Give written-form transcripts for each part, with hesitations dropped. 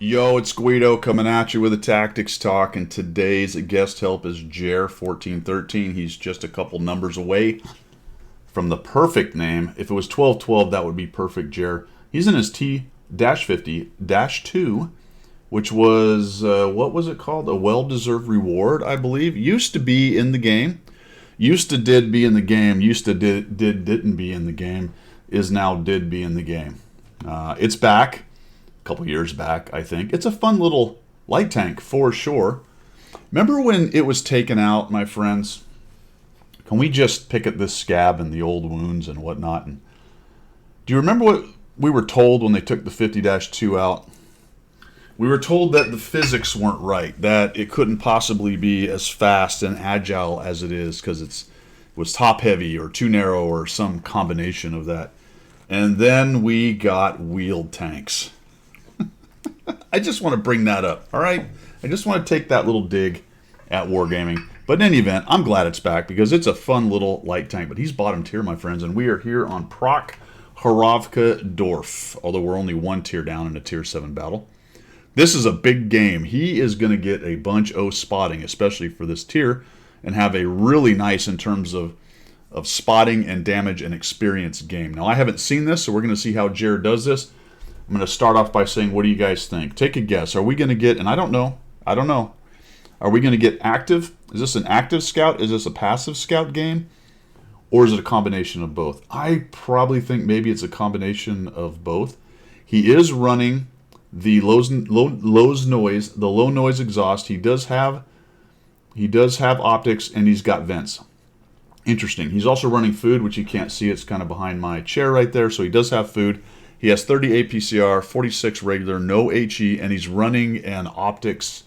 Yo, it's Guido coming at you with a tactics talk, and today's guest help is Jer1413. He's just a couple numbers away from the perfect name. If it was 1212, that would be perfect Jer. He's in his T-50-2, which was, what was it called? A well-deserved reward, I believe. Used to be in the game. Used to did be in the game. Used to didn't be in the game. Is now did be in the game. It's back. Couple years back, I think. It's a fun little light tank for sure. Remember when it was taken out, my friends? Can we just pick at this scab and the old wounds and whatnot? And do you remember what we were told when they took the 50-2 out? We were told that the physics weren't right, that it couldn't possibly be as fast and agile as it is because it was top heavy or too narrow or some combination of that. And then we got wheeled tanks. I just want to bring that up, all right? I just want to take that little dig at Wargaming. But in any event, I'm glad it's back because it's a fun little light tank. But he's bottom tier, my friends, and we are here on Prokhorovka Dorf, although we're only one tier down in a tier 7 battle. This is a big game. He is going to get a bunch of spotting, especially for this tier, and have a really nice in terms of spotting and damage and experience game. Now, I haven't seen this, so we're going to see how Jared does this. I'm going to start off by saying, what do you guys think? Take a guess. Are we going to get, and I don't know. Are we going to get active? Is this an active scout? Is this a passive scout game? Or is it a combination of both? I probably think maybe it's a combination of both. He is running the low noise exhaust. He does have optics, and he's got vents. Interesting. He's also running food, which you can't see. It's kind of behind my chair right there. So he does have food. He has 30 APCR, 46 regular, no HE, and he's running an optics,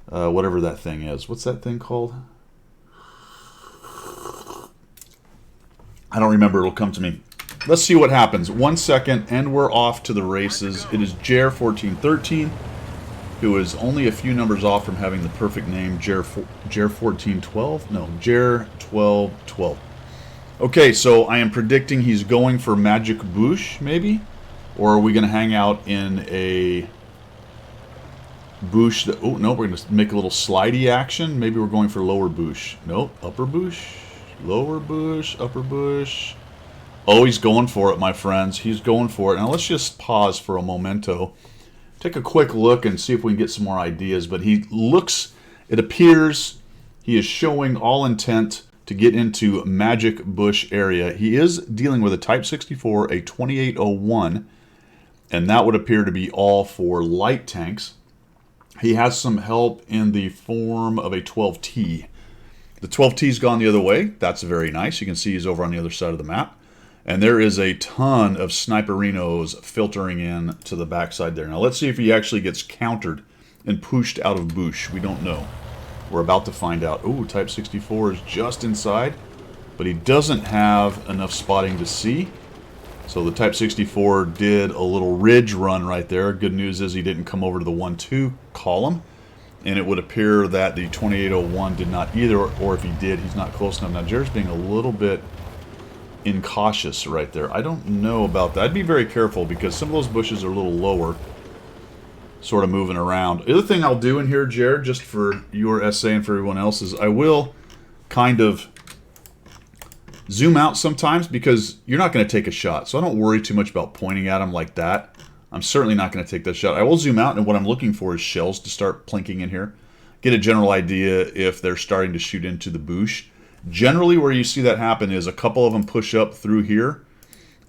whatever that thing is. What's that thing called? I don't remember. It'll come to me. Let's see what happens. 1 second, and we're off to the races. It is Jer1413, who is only a few numbers off from having the perfect name, Jer1412? No, Jer1212. Okay, so I am predicting he's going for Magic Bush, maybe? Or are we going to hang out in a bush? Oh, no, we're going to make a little slidey action. Maybe we're going for lower bush. Nope, upper bush, lower bush, upper bush. Oh, he's going for it, my friends. He's going for it. Now, let's just pause for a momento. Take a quick look and see if we can get some more ideas. But he looks, it appears he is showing all intent to get into Magic Bush area. He is dealing with a Type 64, a 2801, and that would appear to be all for light tanks. He has some help in the form of a 12T. The 12T's gone the other way. That's very nice. You can see he's over on the other side of the map. And there is a ton of sniperinos filtering in to the backside there. Now let's see if he actually gets countered and pushed out of Bush. We don't know. We're about to find out. Ooh, Type 64 is just inside, but he doesn't have enough spotting to see. So the Type 64 did a little ridge run right there. Good news is he didn't come over to the 1-2 column, and it would appear that the 2801 did not either, or if he did, he's not close enough. Now, Jared's being a little bit incautious right there. I don't know about that. I'd be very careful because some of those bushes are a little lower, sort of moving around. The other thing I'll do in here, Jared, just for your essay and for everyone else, is I will kind of zoom out sometimes because you're not going to take a shot. So I don't worry too much about pointing at them like that. I'm certainly not going to take that shot. I will zoom out, and what I'm looking for is shells to start plinking in here. Get a general idea if they're starting to shoot into the bush. Generally, where you see that happen is a couple of them push up through here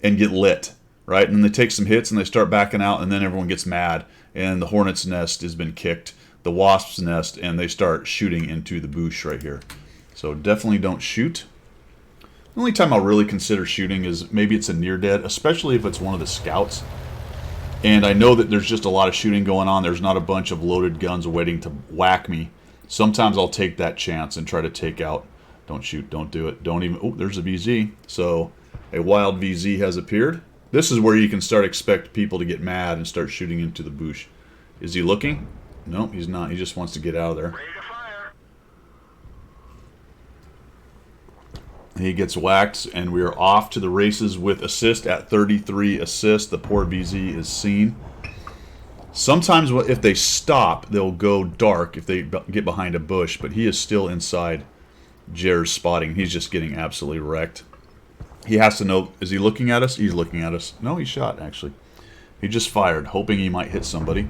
and get lit, right? And then they take some hits and they start backing out, and then everyone gets mad. And the hornet's nest has been kicked, the wasp's nest, and they start shooting into the bush right here. So definitely don't shoot. The only time I'll really consider shooting is maybe it's a near dead, especially if it's one of the scouts. And I know that there's just a lot of shooting going on. There's not a bunch of loaded guns waiting to whack me. Sometimes I'll take that chance and try to take out. Don't shoot, don't do it. Don't even, oh, there's a VZ. So a wild VZ has appeared. This is where you can start expect people to get mad and start shooting into the bush. Is he looking? No, he's not. He just wants to get out of there. Ready to fire. He gets whacked, and we are off to the races with assist at 33 assists. The poor BZ is seen. Sometimes if they stop, they'll go dark if they get behind a bush, but he is still inside Jer's spotting. He's just getting absolutely wrecked. He has to know, is he looking at us? He's looking at us. No, he shot, actually. He just fired, hoping he might hit somebody.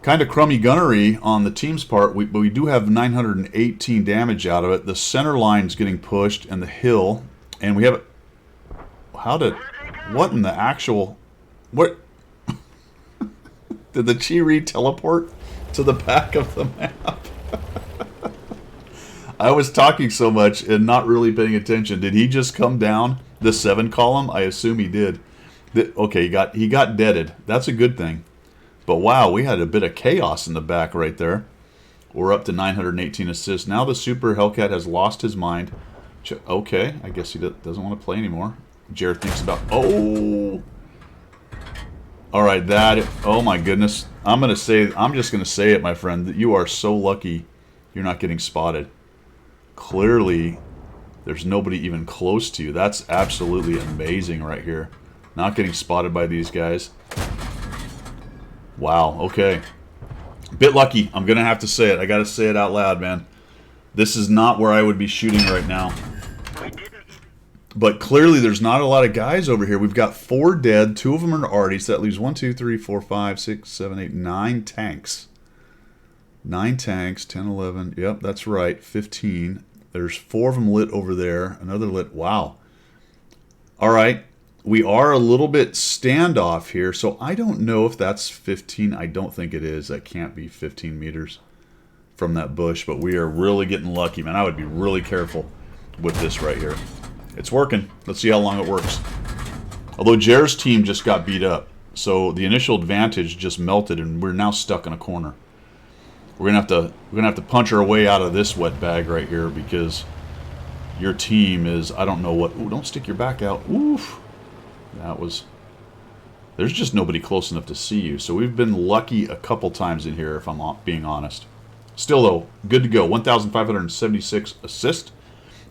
Kind of crummy gunnery on the team's part, but we do have 918 damage out of it. The center line's getting pushed, and the hill, and we have... What in the actual... What... Did the Chi-Ri teleport to the back of the map? I was talking so much and not really paying attention. Did he just come down the 7 column? I assume he did. Okay, he got deaded. That's a good thing. But wow, we had a bit of chaos in the back right there. We're up to 918 assists. Now the Super Hellcat has lost his mind. Okay, I guess he doesn't want to play anymore. Jared thinks about... Oh! Alright, oh my goodness. I'm just going to say it, my friend, that you are so lucky you're not getting spotted. Clearly, there's nobody even close to you. That's absolutely amazing right here. Not getting spotted by these guys. Wow, okay. Bit lucky. I'm going to have to say it. I got to say it out loud, man. This is not where I would be shooting right now. But clearly there's not a lot of guys over here. We've got 4 dead. 2 of them are already. So that leaves 1, 2, 3, 4, 5, 6, 7, 8, 9 tanks. 9 tanks. 10, 11. Yep, that's right. 15. There's 4 of them lit over there. Another lit. Wow. All right. We are a little bit standoff here. So I don't know if that's 15. I don't think it is. That can't be 15 meters from that bush. But we are really getting lucky, man. I would be really careful with this right here. It's working. Let's see how long it works. Although Jer's team just got beat up, so the initial advantage just melted, and we're now stuck in a corner. We're gonna have to punch our way out of this wet bag right here because your team is, I don't know what. Ooh, don't stick your back out. Oof. That was. There's just nobody close enough to see you. So we've been lucky a couple times in here, if I'm being honest. Still though, good to go. 1,576 assists.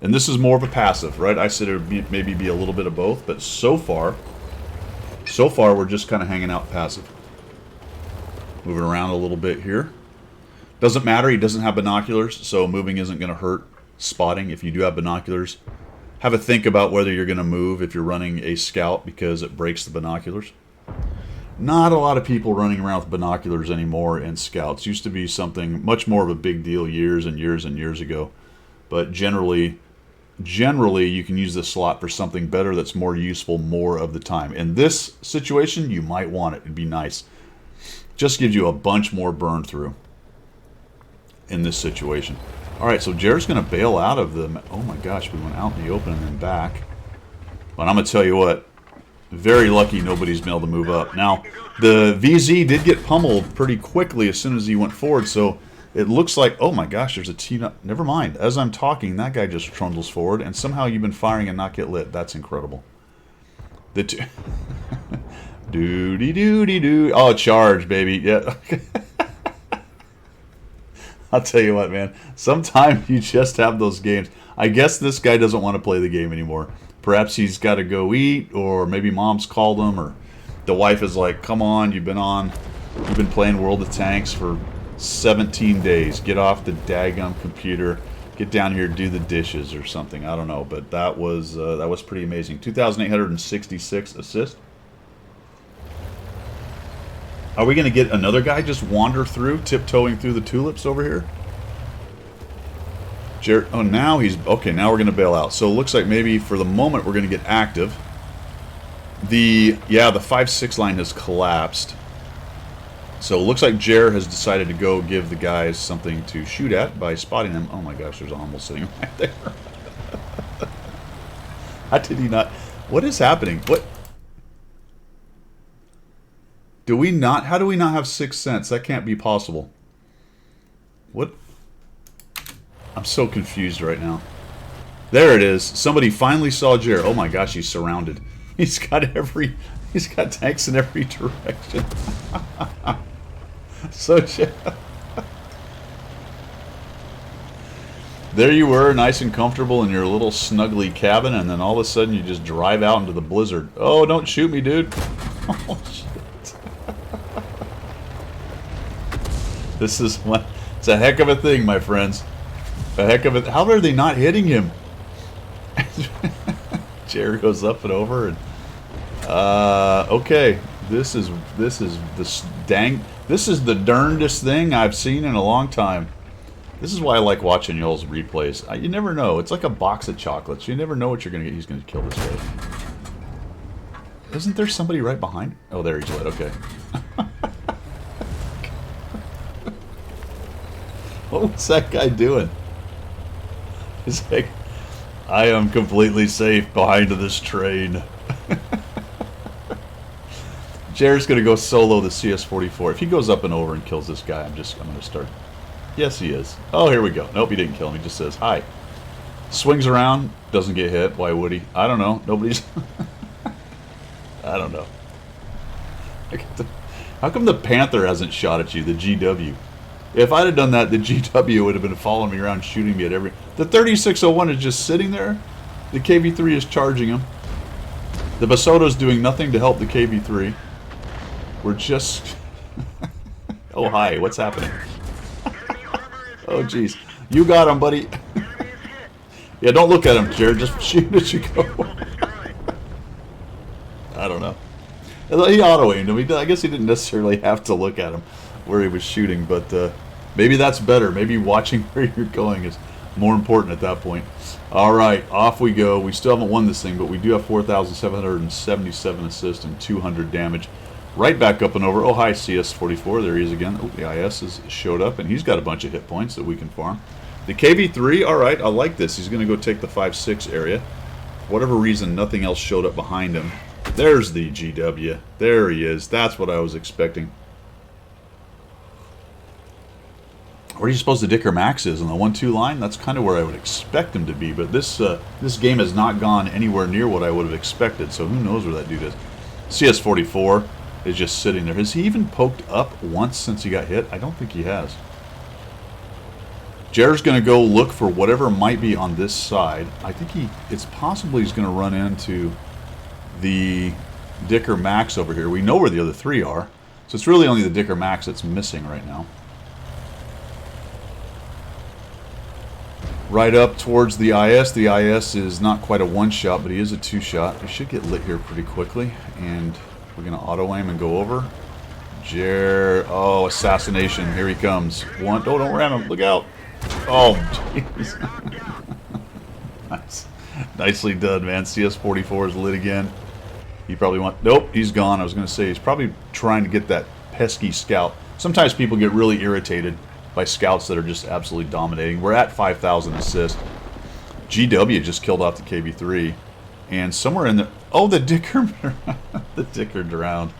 And this is more of a passive, right? I said it would maybe be a little bit of both, but so far we're just kind of hanging out passive. Moving around a little bit here. Doesn't matter, he doesn't have binoculars, so moving isn't going to hurt spotting. If you do have binoculars, have a think about whether you're going to move if you're running a scout because it breaks the binoculars. Not a lot of people running around with binoculars anymore in scouts. Used to be something much more of a big deal years and years and years ago. But generally you can use this slot for something better that's more useful more of the time. In this situation, you might want it. It'd be nice. Just gives you a bunch more burn through in this situation. All right, so Jared's going to bail out of the... Oh my gosh, we went out in the open and then back. But I'm going to tell you what, very lucky nobody's been able to move up. Now, the VZ did get pummeled pretty quickly as soon as he went forward, so... It looks like, oh my gosh, there's a T-nut. Never mind. As I'm talking, that guy just trundles forward, and somehow you've been firing and not get lit. That's incredible. The two. Doody-doody-doo. Oh, charge, baby. Yeah. I'll tell you what, man. Sometimes you just have those games. I guess this guy doesn't want to play the game anymore. Perhaps he's got to go eat, or maybe mom's called him, or the wife is like, come on, you've been playing World of Tanks for 17 days. Get off the daggum computer. Get down here, do the dishes or something. I don't know, but that was pretty amazing. 2,866 assists. Are we going to get another guy just wander through, tiptoeing through the tulips over here? Jared, oh, now he's... Okay, now we're going to bail out. So it looks like maybe for the moment we're going to get active. The 5-6 line has collapsed. So it looks like Jer has decided to go give the guys something to shoot at by spotting them. Oh my gosh, there's almost sitting right there. How did he not? What is happening? What? Do we not? How do we not have 6 cents? That can't be possible. What? I'm so confused right now. There it is. Somebody finally saw Jer. Oh my gosh, he's surrounded. He's got tanks in every direction. So there you were, nice and comfortable in your little snuggly cabin, and then all of a sudden you just drive out into the blizzard. Oh, don't shoot me, dude. Oh, shit. This is one. It's a heck of a thing, my friends. A heck of a. How are they not hitting him? Jerry goes up and over, and okay. This is the dang. This is the darndest thing I've seen in a long time. This is why I like watching y'all's replays. You never know. It's like a box of chocolates. You never know what you're gonna get. He's gonna kill this guy. Isn't there somebody right behind? Oh, there he's lit. Okay. What was that guy doing? He's like, I am completely safe behind this train. Jared's going to go solo the CS-44. If he goes up and over and kills this guy, I'm going to start. Yes, he is. Oh, here we go. Nope, he didn't kill him. He just says, hi. Swings around, doesn't get hit. Why would he? I don't know. Nobody's... I don't know. How come the Panther hasn't shot at you, the GW? If I'd have done that, the GW would have been following me around, shooting me at every... The 3601 is just sitting there. The KB3 is charging him. The Basoto's doing nothing to help the KB3. We're just... Oh, hi. What's happening? Oh, jeez. You got him, buddy. Yeah, don't look at him, Jared. Just shoot as you go. I don't know. He auto-aimed him. I guess he didn't necessarily have to look at him where he was shooting, but maybe that's better. Maybe watching where you're going is more important at that point. All right, off we go. We still haven't won this thing, but we do have 4,777 assists and 200 damage. Right back up and over. Oh, hi, CS-44. There he is again. Oh, the IS has showed up, and he's got a bunch of hit points that we can farm. The KB3, all right, I like this. He's going to go take the 5-6 area. For whatever reason, nothing else showed up behind him. There's the GW. There he is. That's what I was expecting. Where do you suppose the Dicker Max is? On the 1-2 line? That's kind of where I would expect him to be, but this game has not gone anywhere near what I would have expected, so who knows where that dude is. CS-44 is just sitting there. Has he even poked up once since he got hit? I don't think he has. Jared's going to go look for whatever might be on this side. I think it's possible he's going to run into the Dicker Max over here. We know where the other three are, so it's really only the Dicker Max that's missing right now. Right up towards the IS. The IS is not quite a one-shot, but he is a two-shot. He should get lit here pretty quickly, and we're going to auto-aim and go over. Oh, assassination. Here he comes. One. Oh, don't ram him. Look out. Oh, jeez. Nice. Nicely done, man. CS-44 is lit again. He probably Nope, he's gone. I was going to say he's probably trying to get that pesky scout. Sometimes people get really irritated by scouts that are just absolutely dominating. We're at 5,000 assists. GW just killed off the KB3. And somewhere in the... Oh, the Dicker... the Dicker drowned.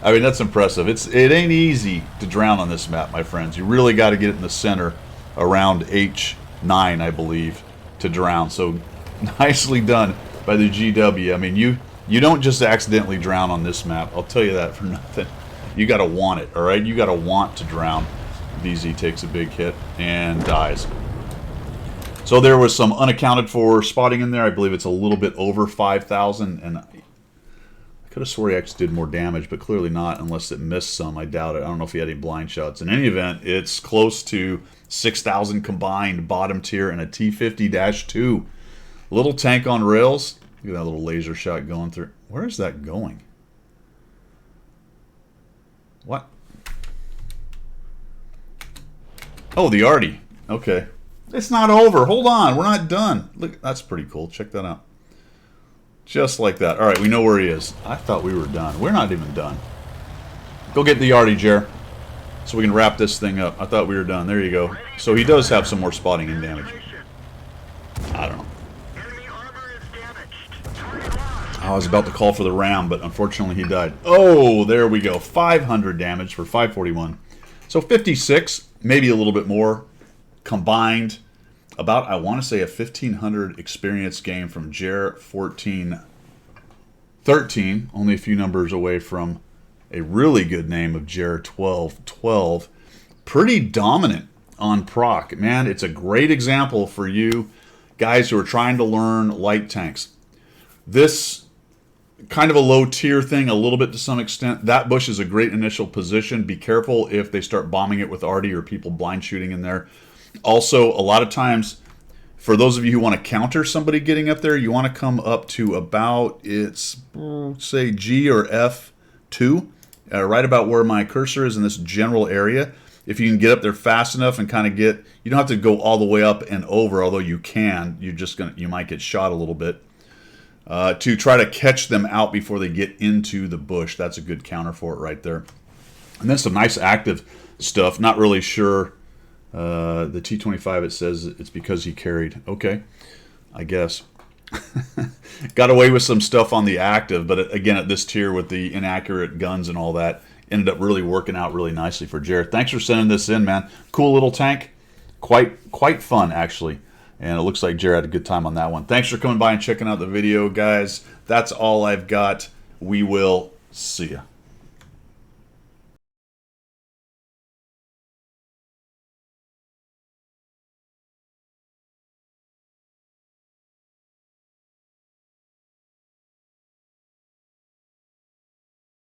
I mean, that's impressive. It ain't easy to drown on this map, my friends. You really got to get it in the center around H9, I believe, to drown. So, nicely done by the GW. I mean, you don't just accidentally drown on this map. I'll tell you that for nothing. You got to want it, all right? You got to want to drown. VZ takes a big hit and dies. So there was some unaccounted for spotting in there. I believe it's a little bit over 5,000, and I could have swore he actually did more damage, but clearly not unless it missed some. I doubt it. I don't know if he had any blind shots. In any event, it's close to 6,000 combined bottom tier and a T50-2. Little tank on rails. Look at that little laser shot going through. Where is that going? What? Oh, the Arty. Okay. It's not over. Hold on. We're not done. Look, that's pretty cool. Check that out. Just like that. All right, we know where he is. I thought we were done. We're not even done. Go get the Arty, Jer, so we can wrap this thing up. I thought we were done. There you go. So he does have some more spotting and damage. I don't know. I was about to call for the Ram, but unfortunately he died. Oh, there we go. 500 damage for 541. So 56, maybe a little bit more combined. About, I want to say, a 1,500 experience game from Jer 1413. Only a few numbers away from a really good name of Jer 1212. Pretty dominant on proc. Man, it's a great example for you guys who are trying to learn light tanks. This kind of a low tier thing a little bit to some extent. That bush is a great initial position. Be careful if they start bombing it with arty or people blind shooting in there. Also, a lot of times, for those of you who want to counter somebody getting up there, you want to come up to about, it's, say, G or F2, right about where my cursor is in this general area. If you can get up there fast enough and kind of get, you don't have to go all the way up and over, although you can. You might get shot a little bit. To try to catch them out before they get into the bush. That's a good counter for it right there. And then some nice active stuff. Not really sure. The T-25, it says it's because he carried. Okay, I guess. Got away with some stuff on the active, but again, at this tier with the inaccurate guns and all that, ended up really working out really nicely for Jared. Thanks for sending this in, man. Cool little tank. Quite fun, actually. And it looks like Jared had a good time on that one. Thanks for coming by and checking out the video, guys. That's all I've got. We will see ya.